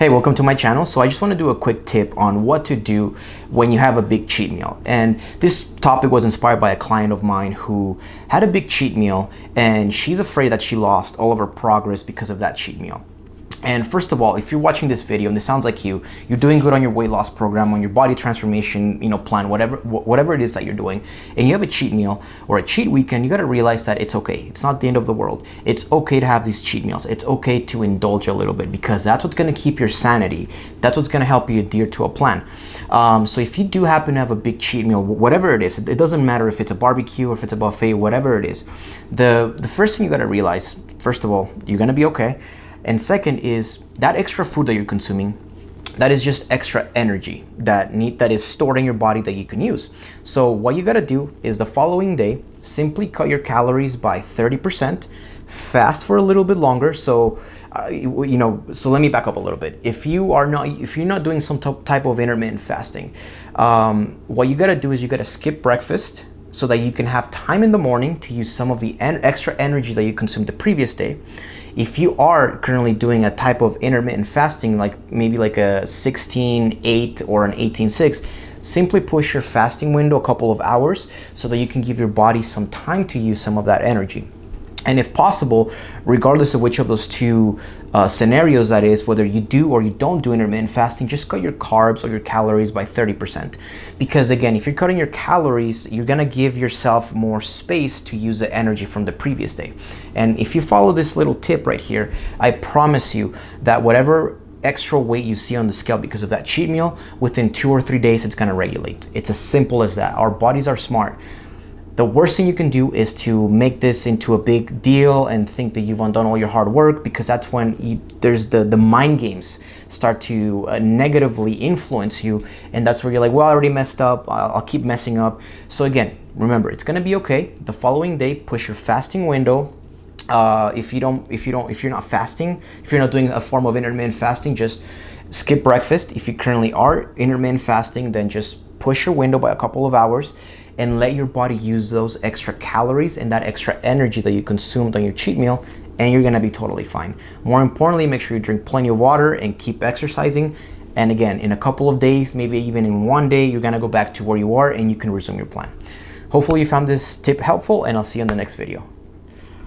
Hey, welcome to my channel. So I just want to do a quick tip on what to do when you have a big cheat meal. And this topic was inspired by a client of mine who had a big cheat meal and she's afraid that she lost all of her progress because of that cheat meal. And first of all, if you're watching this video and this sounds like you're doing good on your weight loss program, on your body transformation, plan, whatever it is that you're doing, and you have a cheat meal or a cheat weekend, you got to realize that it's okay. It's not the end of the world. It's okay to have these cheat meals. It's okay to indulge a little bit because that's what's going to keep your sanity. That's what's going to help you adhere to a plan. So if you do happen to have a big cheat meal, whatever it is, it doesn't matter if it's a barbecue or if it's a buffet, whatever it is, the first thing you got to realize, first of all, you're going to be okay. And second is that extra food that you're consuming, that is just extra energy that is stored in your body that you can use. So what you gotta do is the following day, simply cut your calories by 30%, fast for a little bit longer. So so let me back up a little bit. If you're not doing some type of intermittent fasting, what you gotta do is you gotta skip breakfast so that you can have time in the morning to use some of the extra energy that you consumed the previous day. If you are currently doing a type of intermittent fasting, maybe like a 16-8 or an 18-6, simply push your fasting window a couple of hours so that you can give your body some time to use some of that energy. And if possible, regardless of which of those two scenarios that is, whether you do or you don't do intermittent fasting, just cut your carbs or your calories by 30%. Because again, if you're cutting your calories, you're gonna give yourself more space to use the energy from the previous day. And if you follow this little tip right here, I promise you that whatever extra weight you see on the scale because of that cheat meal, within 2 or 3 days, it's gonna regulate. It's as simple as that. Our bodies are smart. The worst thing you can do is to make this into a big deal and think that you've undone all your hard work, because that's when there's the mind games start to negatively influence you, and that's where you're like, well, I already messed up, I'll keep messing up. So again, remember, it's gonna be okay. The following day, push your fasting window. If you're not fasting, if you're not doing a form of intermittent fasting, just skip breakfast. If you currently are intermittent fasting, then just push your window by a couple of hours and let your body use those extra calories and that extra energy that you consumed on your cheat meal, and you're gonna be totally fine. More importantly, make sure you drink plenty of water and keep exercising. And again, in a couple of days, maybe even in 1 day, you're gonna go back to where you are and you can resume your plan. Hopefully you found this tip helpful, and I'll see you in the next video.